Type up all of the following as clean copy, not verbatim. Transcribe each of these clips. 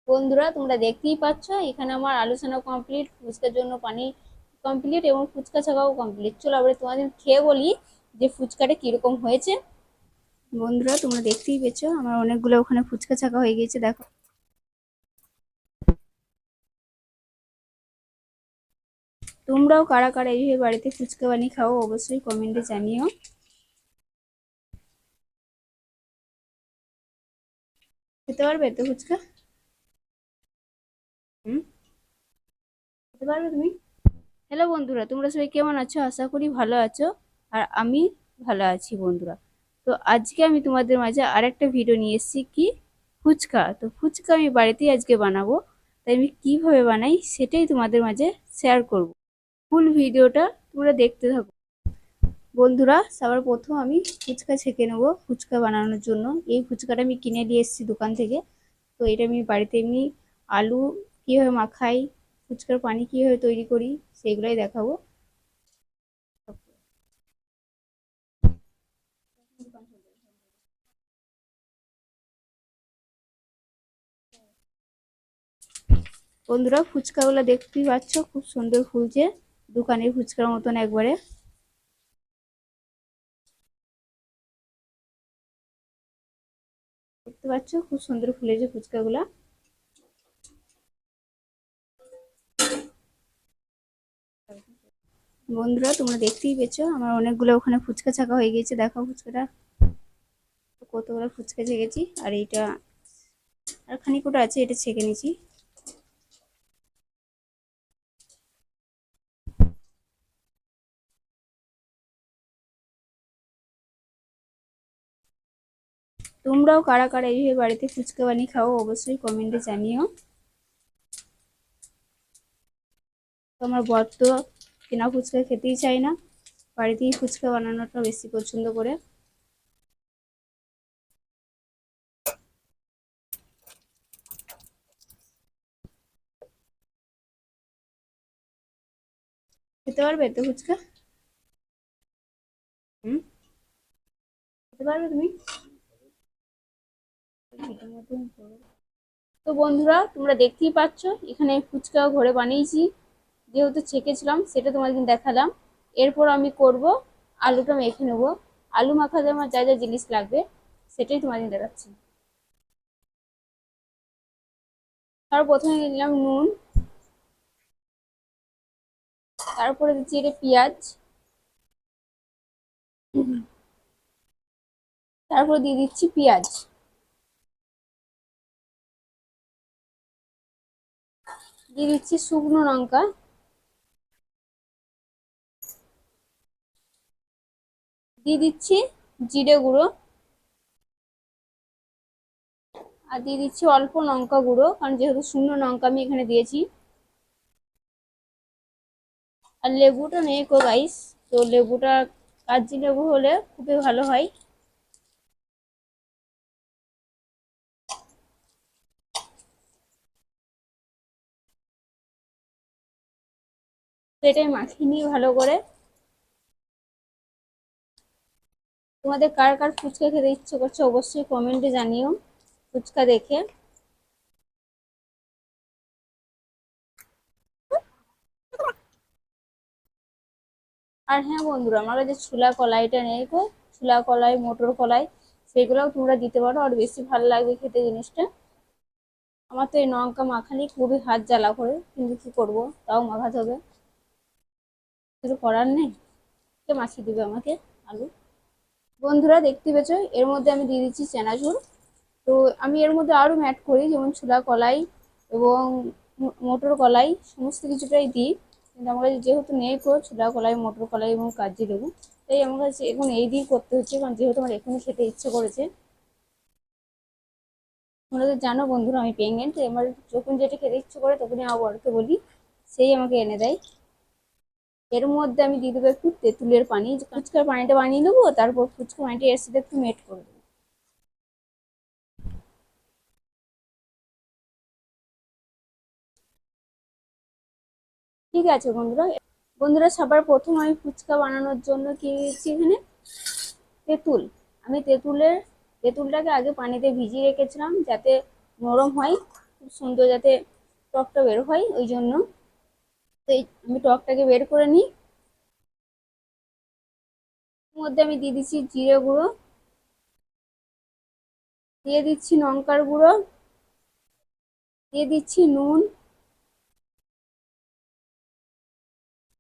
বন্ধুরা তোমরা দেখতেই পাচ্ছ এখানে আমার আলোচনা কমপ্লিট, ফুচকার জন্য পানি কমপ্লিট এবং ফুচকা ছাকাও কমপ্লিট। চলো আবার তোমাদের খেয়ে বলি যে ফুচকাটা কিরকম হয়েছে। বন্ধুরা তোমরা দেখতেই পেয়েছো আমার অনেকগুলো ওখানে ফুচকা ছাকা হয়ে গেছে, দেখো। তোমরাও কারা কারা এইভাবে বাড়িতে ফুচকা বানিয়ে খাও অবশ্যই কমেন্টে জানিও। খেতে পারবে তো ফুচকা? হুম, খেতে পারবে তুমি? হ্যালো বন্ধুরা, তোমরা সবাই কেমন আছো? আশা করি ভালো আছো। আর আমি ভালো আছি বন্ধুরা। তো আজকে আমি তোমাদের মাঝে আরেকটা ভিডিও নিয়ে এসেছি, কি ফুচকা। তো ফুচকা আমি বাড়িতেই আজকে বানাবো, তাই আমি কিভাবে বানাই সেটাই তোমাদের মাঝে শেয়ার করব। ফুল ভিডিওটা তোমরা দেখতে থাকো বন্ধুরা। সবার প্রথম আমি ফুচকা ছেঁকে নেবো ফুচকা বানানোর জন্য। এই ফুচকাটা আমি কিনে নিয়ে এসেছি দোকান থেকে। তো এটা আমি বাড়িতে এমনি আলু কিভাবে মাখাই, ফুচকার পানি কিভাবে তৈরি করি সেগুলাই দেখাবো। বন্ধুরা ফুচকাগুলো দেখতেই পাচ্ছ খুব সুন্দর ফুলছে, দোকানের ফুচকার মতন একবারে। দেখতে পাচ্ছ খুব সুন্দর ফুলেছে ফুচকাগুলা। বন্ধুরা তোমরা দেখতেই পেয়েছো আমার অনেকগুলো ওখানে ফুচকা ছাকা হয়ে গেছে, দেখো ফুচকাটা কতগুলো ফুচকা ছেঁকেছি। আর এইটা আর খানিকটা আছে, এটা ছেঁকে নিয়েছি। তোমরাও কারা কারা এইভাবে বাড়িতে ফুচকা বানিয়ে খাও অবশ্যই কমেন্টে জানিও। তো আমার বর তো কেনা ফুচকা খেতেই চায় না, বাড়িতেই ফুচকা বানানোটা বেশি পছন্দ করে। খেতে পারবে তো ফুচকা? হুম, খেতে পারবে তুমি? তো বন্ধুরা তোমরা দেখতেই পাচ্ছ এখানে ফুচকা ঘরে বানিয়েছি, যেহেতু ছেঁকেছিলাম সেটা তোমাদের দেখালাম। এরপর আমি করব আলুটা মেখে নেবো। আলু মাখাতে আমার যা যা জিনিস লাগবে সেটাই তোমাদের দেখাচ্ছি। তার প্রথমে নিলাম নুন, তারপরে দিচ্ছি এটা পেঁয়াজ, তারপর দিয়ে দিচ্ছি পেঁয়াজ, দিয়ে দিচ্ছি শুকনো লঙ্কা, দিয়ে দিচ্ছি জিরে গুঁড়ো, আর দিয়ে দিচ্ছি অল্প লঙ্কা গুঁড়ো, কারণ যেহেতু শুকনো লঙ্কা আমি এখানে দিয়েছি। আর লেবুটা নেই কো গাইস, তো লেবুটা কাগজি লেবু হলে খুবই ভালো হয়। তো এটাই মাখিয়ে নিয়ে ভালো করে। তোমাদের কার কার ফুচকা খেতে ইচ্ছে করছে অবশ্যই কমেন্টে জানিও ফুচকা দেখে। আর হ্যাঁ বন্ধুরা, আমার কাছে ছোলা কলাইটা নেই গো, ছোলা কলাই মটর কলাই সেগুলোও তোমরা দিতে পারো, আর বেশি ভালো লাগবে খেতে জিনিসটা। আমার তো এই লঙ্কা মাখানি খুবই হাত জ্বালা করে, কিন্তু কি করবো, তাও মাখাতে হবে, কিছু করার নেই। কে মাখিয়ে দিবে আমাকে আলু। বন্ধুরা দেখতে পেয়েছো এর মধ্যে আমি দিয়ে দিচ্ছি চানাচুর। তো আমি এর মধ্যে আরো অ্যাড করি, যেমন ছোলা কলাই এবং মটর কলাই সমস্ত কিছুটাই দিই। কিন্তু আমার কাছে যেহেতু নেই তো ছোলা কলাই মটর কলাই এবং কাগজি লেবু, তাই আমার কাছে এখন এই দিয়ে করতে হচ্ছে, কারণ যেহেতু আমার এখনই খেতে ইচ্ছে করেছে। তোমরা তো জানো বন্ধুরা আমি প্রেগনেন্ট, আমার যখন যেটা খেতে ইচ্ছে করে তখনই আমার বরকে বলি, সেই আমাকে এনে দেয়। এর মধ্যে আমি দিয়ে দেবো একটু তেঁতুলের পানি, ফুচকার পানিটা বানিয়ে নেবো, তারপর ফুচকার পানিটা এর সাথে একটু মেট করে দেবো। ঠিক আছে বন্ধুরা। বন্ধুরা সবার প্রথম আমি ফুচকা বানানোর জন্য কি দিয়েছি এখানে তেঁতুল। আমি তেঁতুলটাকে আগে পানিতে ভিজিয়ে রেখেছিলাম যাতে নরম হয়, খুব সুন্দর যাতে টকটা বের হয় ওই জন্য। তো আমি টকটাকে বের করে নিই। এর মধ্যে আমি দিয়ে দিচ্ছি জিরে গুঁড়ো, দিয়ে দিচ্ছি লঙ্কার গুঁড়ো, দিয়ে দিচ্ছি নুন,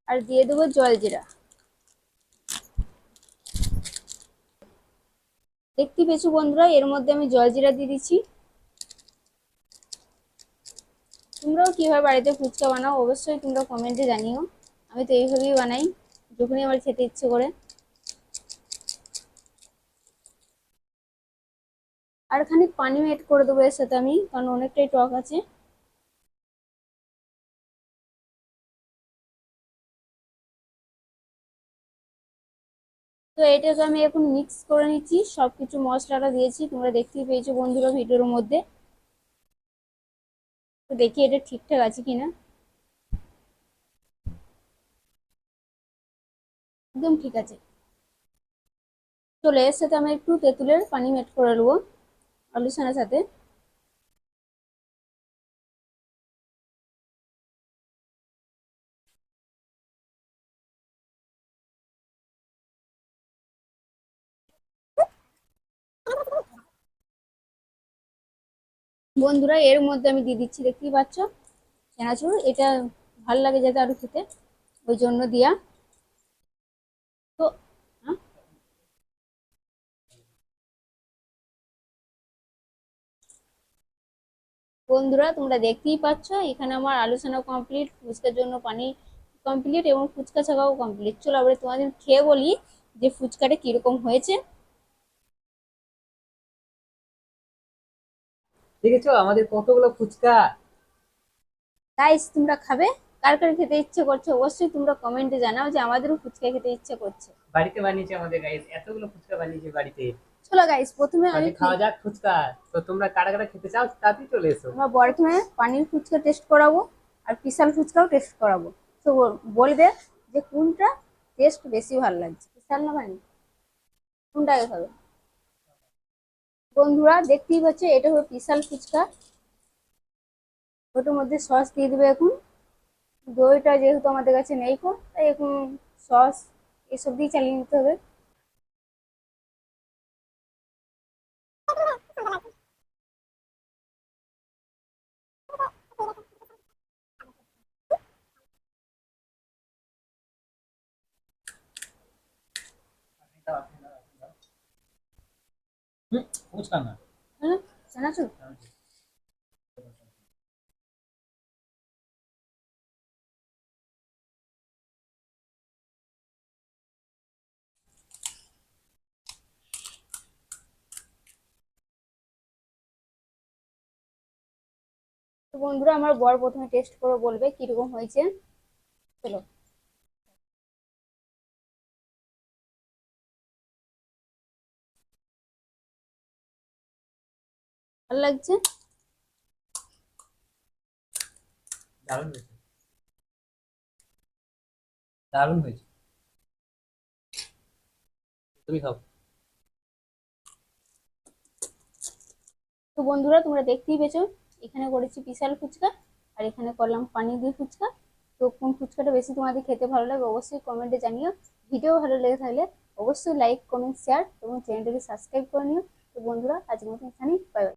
আর দিয়ে দেবো জলজিরা। দেখতে পেয়েছো বন্ধুরা, এর মধ্যে আমি জলজিরা দিয়ে দিচ্ছি। তোমরাও কিভাবে বাড়িতে ফুচকা বানাও অবশ্যই তোমরা কমেন্টে জানিও। আমি তো এইভাবেই বানাই যখনই আমার খেতে ইচ্ছে করে। আর খানিক পানি এড করে দেবো এর সাথে আমি, কারণ অনেকটাই টক আছে। তো এটাকে আমি এখন মিক্স করে নিচ্ছি, সবকিছু মশলাটা দিয়েছি তোমরা দেখতেই পেয়েছো বন্ধুরা ভিডিওর মধ্যে। তো দেখি এটা ঠিকঠাক আছে কিনা। একদম ঠিক আছে। চলে এর সাথে আমি একটু তেঁতুলের পানি এড করে নেবো আলু ছানার সাথে। বন্ধুরা এর মধ্যে আমি দিয়ে দিচ্ছি, দেখতেই পাচ্ছ চানাচুর। এটা ভাল লাগে যাতে আরো খেতে, ওই জন্য দিয়া। তো হ্যাঁ, বন্ধুরা তোমরা দেখতেই পাচ্ছ এখানে আমার আলোচনা কমপ্লিট, ফুচকার জন্য পানি কমপ্লিট এবং ফুচকা ছাকাও কমপ্লিট। চলো এবারে তোমাদের খেয়ে বলি যে ফুচকাটা কিরকম হয়েছে। দেখেছো আমাদের কতগুলো ফুচকা। গাইস তোমরা খাবে? কার কার খেতে ইচ্ছে করছে অবশ্যই তোমরা কমেন্টে জানাও যে আমাদেরও ফুচকা খেতে ইচ্ছে করছে। বাড়িতে বানিয়েছে আমাদের গাইস, এতগুলো ফুচকা বানিয়েছে বাড়িতে। চলো গাইস প্রথমে আমি আজকে খাওয়া যাক ফুচকা। তো তোমরা কারা কারা খেতে চাও তাড়াতাড়ি চলে এসো। আমার প্রথমে পানির ফুচকা টেস্ট করাবো আর স্পেশাল ফুচকাও টেস্ট করাবো। তো বলবে যে কোনটা টেস্ট বেশি ভালো লাগছে, স্পেশাল না পানি, কোনটা আগে খাবে। বন্ধুরা দেখতেই পাচ্ছে এটা হলো স্পেশাল ফুচকা। ওটার মধ্যে সস দিয়ে দেবে এখন। দইটা যেহেতু আমাদের কাছে নেই কো, তাই এখন সস এসব দিয়ে চালিয়ে নিতে হবে। ফুচকা না। হ্যাঁ, চানাচুর। তো বন্ধুরা আমার বর প্রথমে টেস্ট করে বলবে কিরকম হয়েছে। চলো। ভালো লাগছে? দারুণ হয়েছে, দারুণ হয়েছে। তুমি খাও। তো বন্ধুরা তোমরা দেখতেই পেয়েছো এখানে করেছি স্পেশাল ফুচকা আর এখানে করলাম পানি দিয়ে ফুচকা। তো কোন ফুচকাটা বেশি তোমাদের খেতে ভালো লাগে অবশ্যই কমেন্টে জানিও। ভিডিও ভালো লেগে থাকলে অবশ্যই লাইক কমেন্ট শেয়ার এবং চ্যানেলটাকে সাবস্ক্রাইব করে নিও। তো বন্ধুরা আজকের মতো এখানেই, বাই বাই।